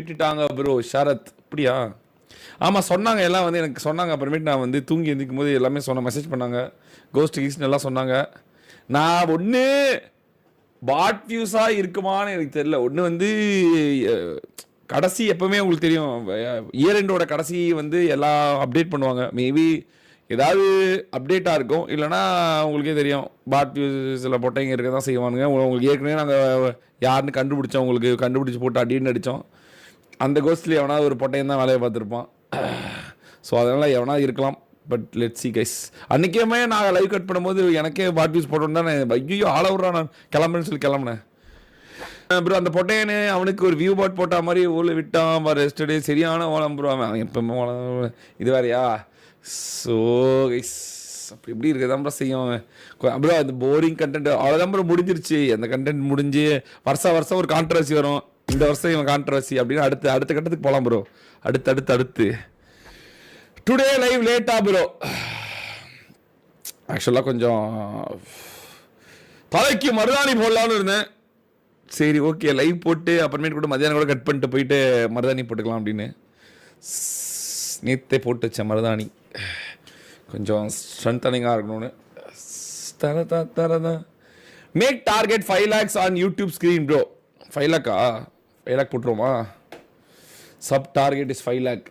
விட்டுட்டாங்க ப்ரோ ஷரத். அப்படியா? ஆமாம் சொன்னாங்க, எல்லாம் வந்து எனக்கு சொன்னாங்க. அப்புறமேட்டு நான் வந்து தூங்கி எழுந்திக்கும் போது எல்லாமே மெசேஜ் பண்ணாங்க, கோஸ்ட் கீஸ்ட் எல்லாம் சொன்னாங்க. நான் ஒன்று பாட் வியூஸாக இருக்குமான்னு எனக்கு தெரியல. ஒன்று வந்து கடைசி எப்பவுமே உங்களுக்கு தெரியும், இயர் எண்டோட கடைசி வந்து எல்லாம் அப்டேட் பண்ணுவாங்க. மேபி ஏதாவது அப்டேட்டாக இருக்கும், இல்லைனா உங்களுக்கே தெரியும் பாட் வியூஸில் போட்டவங்க இருக்க தான் செய்வானுங்க. உங்களுக்கு ஏற்கனவே நாங்கள் யாருன்னு கண்டுபிடிச்சோம், உங்களுக்கு கண்டுபிடிச்சி போட்டு அடின்னு அடித்தோம். அந்த கோஸ்ட்லேயே எவனா ஒரு பொட்டையும் தான் வேலையை பார்த்துருப்பான். ஸோ அதனால் எவனா இருக்கலாம். But let's see guys. அன்றைக்கேமே நான் லைவ் கட் பண்ணும்போது எனக்கே பாட் வியூஸ் போட்டோன்னு தான் ஐயோ ஆள விட்றான், நான் கிளம்புன்னு சொல்லி கிளம்புனேன் ப்ரோ. அந்த பொட்டையனே அவனுக்கு ஒரு வியூ பாட் போட்ட மாதிரி ஊழல் விட்டான் பாரு எஸ்டர்டே. சரியான ஓலம் ப்ரோ அவன் எப்பவுமே ஓலம். இது வேறையா? ஸோ கைஸ் அப்படி இப்படி இருக்கதான் ப்ரோ செய்யும் ப்ரோ. அந்த போரிங் கண்டென்ட் அவ்வளோதான் ப்ரோ முடிஞ்சிருச்சு. அந்த கண்டென்ட் முடிஞ்சு வருஷம் ஒரு கான்ட்ரவர்சி வரும். இந்த வருஷம் இவன் கான்ட்ரவர்சி அப்படின்னு அடுத்த கட்டத்துக்கு போகலாம் ப்ரோ. அடுத்து டுடே லைவ் லேட்டா ப்ரோ. ஆக்சுவலாக கொஞ்சம் தலைக்கு மருதாணி போடலான்னு இருந்தேன். சரி ஓகே லைவ் போட்டு அப்புறமேட்டு கூட மதியானம் கூட கட் பண்ணிட்டு போயிட்டு மருதாணி போட்டுக்கலாம் அப்படின்னு நேற்றே போட்டு வச்சேன் மருதாணி. கொஞ்சம் ஸ்ட்ரென்தனிங்காக இருக்கணும்னு. Make target 5 lakhs on YouTube screen bro. 5 lakh 5 lakh போட்டுருவோமா? Sub target is 5 lakh.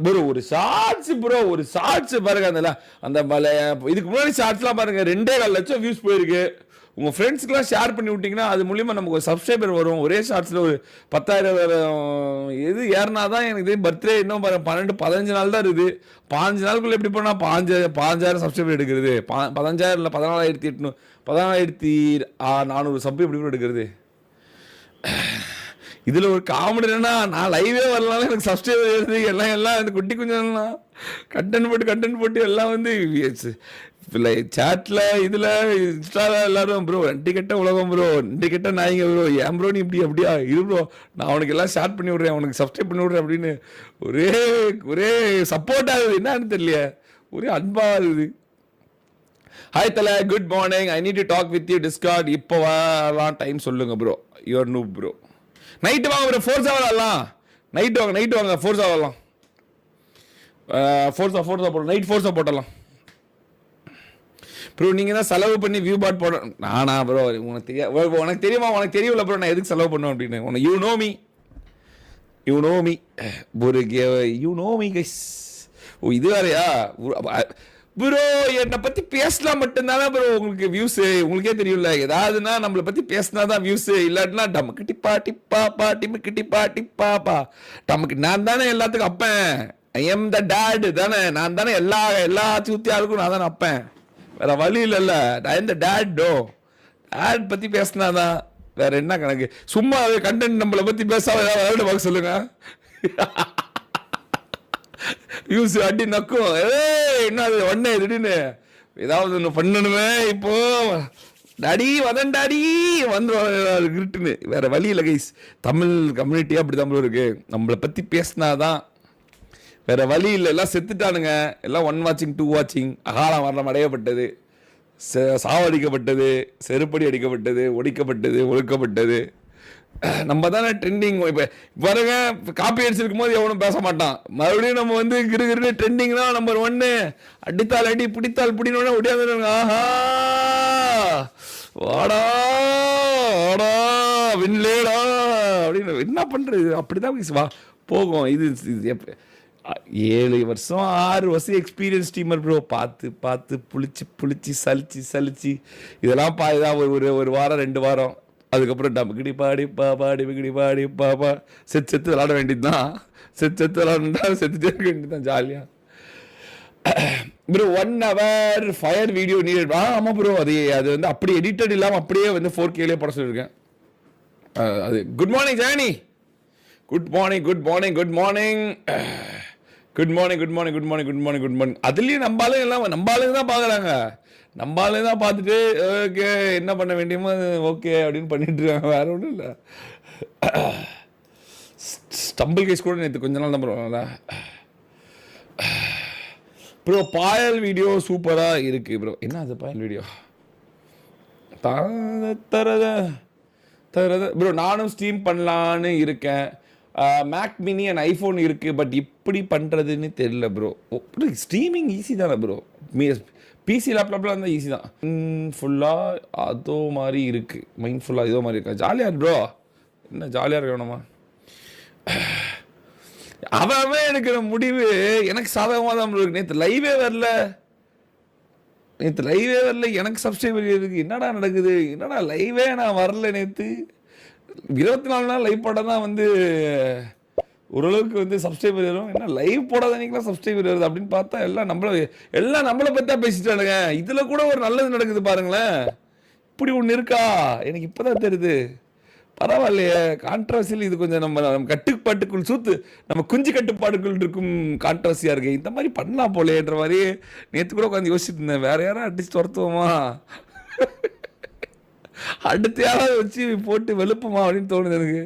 Bro ஒரு ஷார்ட்ஸ் ப்ரோ, ஒரு ஷார்ட்ஸ் பாருங்க. அந்த இதுக்கு முன்னாடி ஷார்ட்ஸ்லாம் பாருங்க 2.4 லட்சம் வியூஸ் போயிருக்கு. உங்கள் ஃப்ரெண்ட்ஸ்க்குலாம் ஷேர் பண்ணி விட்டிங்கன்னா அது மூலிமா நமக்கு ஒரு சப்ஸ்கிரைபர் வரும். ஒரே ஷார்ட்ஸில் ஒரு 10,000 இது ஏறினா தான் எனக்கு பர்த்டே இன்னும் 12-15 நாள் தான் இருக்குது. 15 நாளுக்குள்ளே எப்படி போனால் 5,000 சப்ஸ்கிரைபர் எடுக்கிறது? 15,000 இல்லை 14,800 14,400 சப் எப்படி கூட எடுக்கிறது? இதில் ஒரு காமெடி என்னன்னா, நான் லைவே வரலாம் எனக்கு சப்ஸ்கிரைபர் எழுது எல்லாம் இந்த குட்டி குஞ்சம்லாம் கண்டென்ட் போட்டு எல்லாம் வந்து இல்லை சேட்டில் இதில் இன்ஸ்டாவில் எல்லாரும் ப்ரோ கெட்ட உலகம் ப்ரோ, கெட்ட நாய்ங்க ப்ரோ, ஏன் ப்ரோ நீ இப்படி அப்படியா இரு ப்ரோ, நான் அவனுக்கு எல்லாம் ஷேர் பண்ணி விட்றேன், அவனுக்கு சப்ஸ்கிரைப் பண்ணி விட்றேன் அப்படின்னு ஒரே சப்போர்ட் ஆகுது. என்னன்னு தெரியல, ஒரே அன்பாக இருக்குது. ஹாய் தலை, good morning. I need to talk with you Discord. இப்போ வரலாம் டைம் சொல்லுங்க bro. Your noob bro. Night வாங்க ப்ரோ, ஃபோர்ஸாக வரலாம். நைட்டு வாங்க ஃபோர்ஸாக வரலாம். ஃபோர்ஸாக போடலாம். நைட் ஃபோர்ஸாக போட்டலாம் ப்ரோ. நீங்கள் தான் செலவு பண்ணி வியூ பாட் போட. நானா ப்ரோ? உனக்கு தெரியுமா? உனக்கு தெரியல ப்ரோ நான் எதுக்கு செலவு பண்ணுவேன் அப்படின்னு. உனக்கு யூ நோ மீ கைஸ். ஓ இது வேறையா ப்ரோ? என்னை பற்றி பேசலாம் மட்டும்தானே ப்ரோ உங்களுக்கு வியூஸு. உங்களுக்கே தெரியும்ல, ஏதாவதுன்னா நம்மளை பற்றி பேசினா தான் வியூஸு. இல்லாட்டினா டமக்கு டிப்பா நான் தானே எல்லாத்துக்கும் அப்பேன். ஐ எம் த டேட் தானே, நான் தானே எல்லா சூத்தியாருக்கும் நான் தானே அப்பேன். வேற வழி இல்லைல்ல. ஐ எம் த டேட் பற்றி பேசினாதான். வேற என்ன கணக்கு? சும்மா கண்டென்ட் நம்மளை பற்றி பேசாம ஏதாவது பார்க்க சொல்லுங்க. வியூஸ் அடி நக்கும். என்ன அது ஒன்னே திடீர்னு ஏதாவது ஒன்று பண்ணணுமே. இப்போ டாடி டாடி வந்துருவாங்க. வேற வழி இல்லை கைஸ். தமிழ் கம்யூனிட்டியாக அப்படி தான் இருக்கு. நம்மளை பற்றி பேசினாதான் வேற வழி இல்லை. எல்லாம் செத்துட்டானுங்க. எல்லாம் 1 வாட்சிங் 2 வாட்சிங். அகாலம் மரணம் அடையப்பட்டது, சாவடிக்கப்பட்டது, செருப்படி அடிக்கப்பட்டது, ஒடுக்கப்பட்டது. நம்ம தானே ட்ரெண்டிங். இப்போ பாருங்க, காப்பி அடிச்சிருக்கும் போது எவனும் பேச மாட்டான். மறுபடியும் நம்ம வந்து கிரு ட்ரெண்டிங் தான் நம்பர் 1. அடித்தால் அடி, பிடித்தால் பிடினோட ஒடியாந்து. ஆஹா வாடா விண்லேடா அப்படின்னு என்ன பண்றது? அப்படிதான் வா போகும். இது 7 வருஷம் 6 வருஷம் எக்ஸ்பீரியன்ஸ் ஸ்ட்ரீமர் ப்ரோ. பார்த்து புளிச்சு சலிச்சு இதெல்லாம் ஒரு வாரம் 2 வாரம். அதுக்கப்புறம் டம்கிடி பாடி பாப்பா செத்து விளாட வேண்டியதுதான். செத்து விளாண்டா செத்துட்டே இருக்க வேண்டியதுதான் ஜாலியாக bro. 1 hour fire video need. ஆமாம் ப்ரோ. அது வந்து அப்படி எடிட்டட் இல்லாமல் அப்படியே வந்து 4K போட சொல்லியிருக்கேன். அது good morning Johnny. Good morning. அதுலேயும் நம்பாளுங்க தான் பார்க்குறாங்க. நம்பாளுங்க தான் பார்த்துட்டு ஓகே என்ன பண்ண வேண்டியமோ ஓகே அப்படின்னு பண்ணிட்டு இருக்காங்க. வேற ஒன்றும் இல்லை. ஸ்டம்பிள் கேஸ் கூட நேற்று கொஞ்ச நாள் தான் ப்ரோ. பாயல் வீடியோ சூப்பராக இருக்குது ப்ரோ. என்ன அது பாயல் வீடியோ? ப்ரோ நானும் ஸ்ட்ரீம் பண்ணலான்னு இருக்கேன். மேக் மினி அண்ட் ஐஃபோன் இருக்குது, பட் எப்படி பண்ணுறதுன்னு தெரியல ப்ரோ. ஸ்ட்ரீமிங் ஈஸி தானே ப்ரோ, பிசி லேப்டாப்லாம் இருந்தால் ஈஸி தான். ஃபுல்லாக அதோ மாதிரி இருக்குது, மைண்ட் ஃபுல்லாக இதோ மாதிரி இருக்கா. ஜாலியாக ப்ரோ, என்ன ஜாலியாக இருக்க வேணுமா? அவன் எடுக்கிற முடிவு எனக்கு சாதகமாக தான் ப்ரோ இருக்கு. நேற்று லைவே வரல, எனக்கு சப்ஸ்கிரைபர் இருக்குது. என்னடா நடக்குது, என்னடா லைவே நான் வரல. நேற்று 24 நாள் லைவ் போட்டால் தான் வந்து ஓரளவுக்கு வந்து சப்ஸ்கிரைபர் வரும். என்ன லைவ் போடாத அன்றைக்கெலாம் சப்ஸ்கிரைபர் வருது அப்படின்னு பார்த்தா எல்லாம் நம்மளை பற்றி தான் பேசிட்டானுங்க. இதில் கூட ஒரு நல்லது நடக்குது பாருங்களேன். இப்படி ஒன்று இருக்கா, எனக்கு இப்போ தான் தெரியுது. பரவாயில்லையே, கான்ட்ரவர்சியில் இது கொஞ்சம் நம்ம கட்டுப்பாட்டுக்குள் நம்ம குஞ்சு கட்டுப்பாடுக்குள் இருக்கும் கான்ட்ரவர்சியாக இருக்குது. இந்த மாதிரி பண்ணலாம் போலேன்ற மாதிரி நேற்று கூட உட்காந்து யோசிச்சுட்டு இருந்தேன். வேறு யாரும் அடிச்சு துரத்துவோமா, அடுத்த யாராவது வச்சு போட்டு வெளுப்புமா அப்படின்னு தோணுது எனக்கு.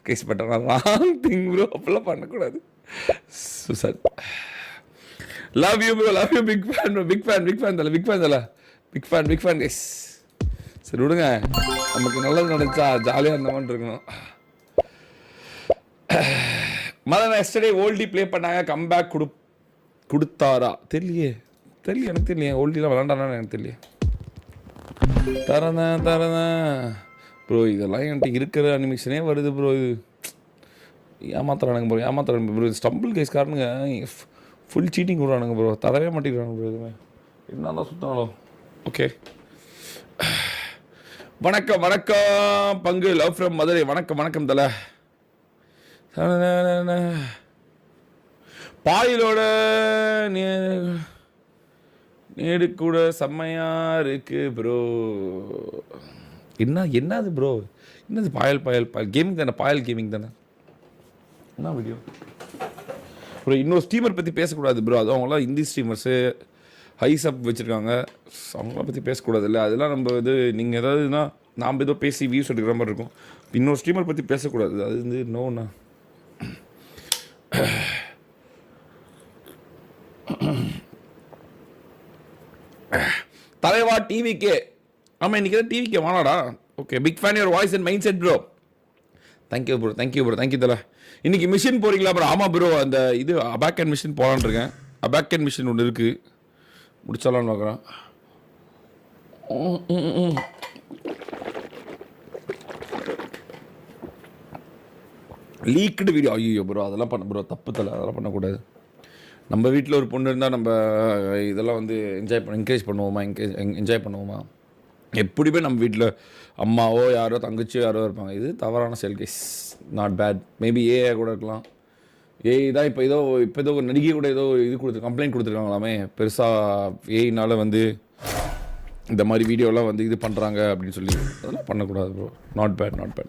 கேஸ் பட்டா ராங் திங் ப்ரோ, அப்படிலாம் பண்ணக்கூடாது. Sir love you bro, love you, big fan guys. சரி விடுங்க, நமக்கு நல்லது நினைச்சா ஜாலியாக இருந்தவன் இருக்கணும். மதன் எஸ்டர்டே ஓல்டி ப்ளே பண்ணாங்க, கம்பேக் கொடுத்தாரா தெரியலையே, எனக்கு தெரியலையே. ஓல்டிலாம் விளாண்டானு எனக்கு தெரியலையே. தரேன் ப்ரோ, இதெல்லாம் என்கிட்ட இருக்கிற அனிமேஷனே வருது ப்ரோ. இது ஏமாத்துறானுங்க ப்ரோ. ஸ்டம்பிள் கேஸ் காரணங்க ஃபுல் சீட்டிங் விடுறானுங்க ப்ரோ. தரவே மாட்டேங்கிறானுங்க ப்ரோ. எதுவுமே என்ன தான் சுத்தாலும் ஓகே. வணக்கம் பங்கு, லவ் ஃப்ரம் மதுரை. வணக்கம் தலை. பாயிலோட நேடு கூட செம்மையா இருக்கு ப்ரோ. என்னது ப்ரோ, என்னது பாயல் கேமிங் தானே, பாயல் கேமிங் தானே. என்ன வீடியோ ப்ரோ? இன்னொரு ஸ்ட்ரீமர் பற்றி பேசக்கூடாது ப்ரோ. அது அவங்களாம் ஹிந்தி ஸ்ட்ரீமர்ஸு ஹைஸ் அப் வச்சுருக்காங்க, அவங்கள பற்றி பேசக்கூடாது இல்லை. அதெல்லாம் நம்ம இது நீங்கள் ஏதாவதுனா நாம் ஏதோ பேசி வியூஸ் எடுக்கிற மாதிரி இருக்கும். இன்னொரு ஸ்ட்ரீமர் பற்றி பேசக்கூடாது, அது வந்து நோண்ணா. தலைவா டிவிக்கே. ஆமாம், இன்றைக்கி தான் டிவிக்கே வானாடா. Okay, big fan your voice and mind set bro. Thank you தலை. இன்றைக்கி மிஷின் போகிறீங்களா ப்ரோ? ஆமாம் ப்ரோ, அந்த இது அபேக் அண்ட் மிஷின் போகலான்னு இருக்கேன். அபேக் அண்ட் மிஷின் ஒன்று இருக்குது, முடிச்சாலான்னு பார்க்குறேன். லீக்டு வீடியோ, ஐயோ ப்ரோ அதெல்லாம் பண்ண ப்ரோ, தப்பு தலை, அதெல்லாம் பண்ணக்கூடாது. நம்ம வீட்டில் ஒரு பொண்ணு இருந்தால் நம்ம இதெல்லாம் வந்து என்கரேஜ் பண்ணுவோமா? எப்படியுமே நம்ம வீட்டில் அம்மாவோ யாரோ தங்கச்சியோ யாரோ இருப்பாங்க. இது தவறான செயல் கேஸ், நாட் பேட். மேபி ஏஐ கூட இருக்கலாம். ஏஐ தான் இப்போ ஏதோ ஒரு நடிகை கூட ஏதோ இது கம்ப்ளைண்ட் கொடுத்துருக்காங்களாமே, பெருசாக ஏஐனால வந்து இந்த மாதிரி வீடியோலாம் வந்து இது பண்ணுறாங்க அப்படின்னு சொல்லி. அதெல்லாம் பண்ணக்கூடாது ப்ரோ, நாட் பேட்.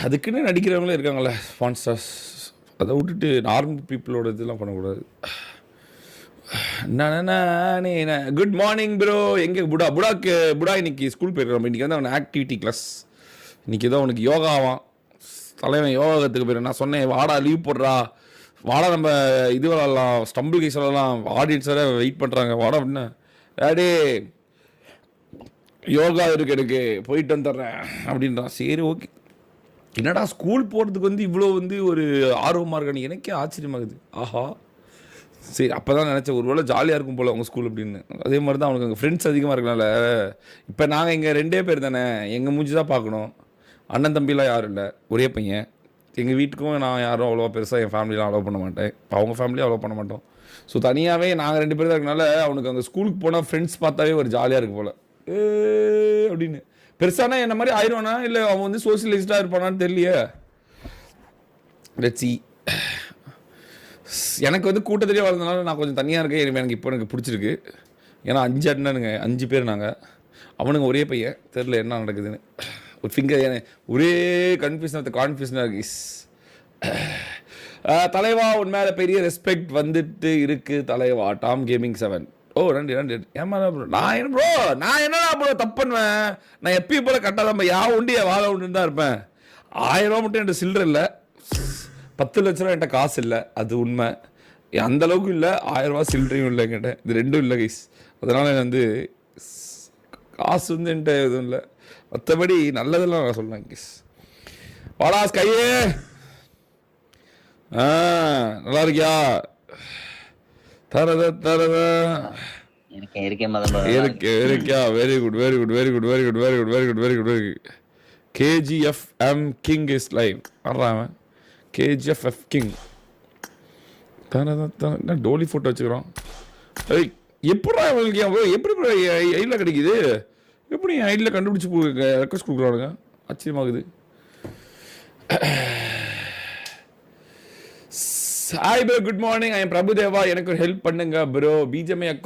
அதுக்குன்னு நடிக்கிறவங்களே இருக்காங்களே ஸ்பான்சர்ஸ், அதை விட்டுட்டு நார்மல் பீப்புளோட இதெல்லாம் பண்ணக்கூடாது. Good morning bro. எங்கே புடா இன்னைக்கு ஸ்கூல் போயிருக்கிறோம். இன்றைக்கி வந்து அவன் ஆக்டிவிட்டி கிளாஸ். இன்றைக்கி ஏதோ அவனுக்கு யோகாவான். தலைவன் யோகா கற்றுக்க போயிரு. நான் சொன்னேன் வாடா லீவ் போடுறா, வாடா நம்ம இது விளாட்லாம், ஸ்டம்பிள் கேஸ் விளாட்லாம், ஆடியன்ஸ் வேறு வெயிட் பண்ணுறாங்க, வாடா அப்படின்னா. டேடி யோகா இருக்கு எனக்கு, போயிட்டு வந்துடுறேன் அப்படின்றான். சரி ஓகே. என்னடா ஸ்கூல் போகிறதுக்கு வந்து இவ்வளோ வந்து ஒரு ஆர்வமாக இருக்கான்னு எனக்கே ஆச்சரியமாகுது. ஆஹா, சரி அப்போ தான் நினச்சேன் ஒருவேளை ஜாலியாக இருக்கும் போல் உங்கள் ஸ்கூல் அப்படின்னு. அதே மாதிரி தான் அவனுக்கு அங்கே ஃப்ரெண்ட்ஸ் அதிகமாக இருக்கனால. இப்போ நாங்கள் இங்கே 2 பேர் தானே, எங்கள் மூஞ்சி தான் பார்க்கணும். அண்ணன் தம்பிலாம் யாரும் இல்லை, ஒரே பையன். எங்கள் வீட்டுக்கும் நான் யாரும் அவ்வளோவா பெருசாக என் ஃபேமிலிலாம் அலோவ் பண்ண மாட்டேன், இப்போ அவங்க ஃபேமிலியும் அலோவ் பண்ண மாட்டோம். ஸோ தனியாகவே நாங்கள் 2 பேர் தான் இருக்கனால அவனுக்கு அங்கே ஸ்கூலுக்கு போனால் ஃப்ரெண்ட்ஸ் பார்த்தாவே ஒரு ஜாலியாக இருக்கு போல் அப்படின்னு. பெருசானா என்ன மாதிரி ஆயிடுவானா இல்லை அவன் வந்து சோசியலைஸ்டாக இருப்பானான்னு தெரியலையே. Let's see. எனக்கு வந்து கூட்டத்திலேயே வளர்ந்தனால நான் கொஞ்சம் தனியாக இருக்கேன். எனக்கு இப்போ எனக்கு பிடிச்சிருக்கு. ஏன்னா 5 அண்ணனுங்க, 5 பேர் நாங்கள். அவனுங்க ஒரே பையன், தெரில என்ன நடக்குதுன்னு. ஒரு ஃபிங்கர் ஒரே கான்ஃபியூஷனாக இருக்கு. தலைவா உன் மேலே பெரிய ரெஸ்பெக்ட் வந்துட்டு இருக்குது தலைவா. Tom gaming 7. ஓ நன்றி. ஏமா ப்ரோ, நான் என்னடா ப்ரோ தப்பு பண்ணுவேன்? நான் எப்பயும் போல கரெக்டாக தான் உண்டு வாழ உண்டுன்னு தான் இருப்பேன். 1000 ரூபா மட்டும் என்கிட்ட சில்லற இல்லை, 10 லட்ச ரூபா என்கிட்ட காசு இல்லை, அது உண்மை. அந்தளவுக்கு இல்லை, 1000 ரூபா சில்லறையும் இல்லை என்கிட்ட. இது ரெண்டும் இல்லை கைஸ். அதனால் வந்து காசு வந்து என்கிட்ட எதுவும் இல்லை. மற்றபடி நல்லதெல்லாம் நான் சொல்லுவேன் கிஸ். வாடா ஸ்கையே. நல்லா இருக்கியா? தரத தரத இருக்கியா? Very good very good very good very good very good very good very good very good. கேஜிஎஃப்எம் கிங் இஸ் லைவ். ஆடுறான் கேஜிஎஃப்எஃப் கிங். தரத டோலி ஃபோட்டோ வச்சுக்கிறோம். ஏய் எப்படா எப்படி ஐடியில் கிடைக்குது? எப்படி என் ஐடியில் கண்டுபிடிச்சி ரெக்வஸ்ட் கொடுக்குறானுங்க? ஆச்சரியமாகுது. Hi bro, good morning. I am Prabhudeva. எனக்கு ஒரு ஹெல்ப் பண்ணுங்க ப்ரோ. பிஜிஎம்ஐ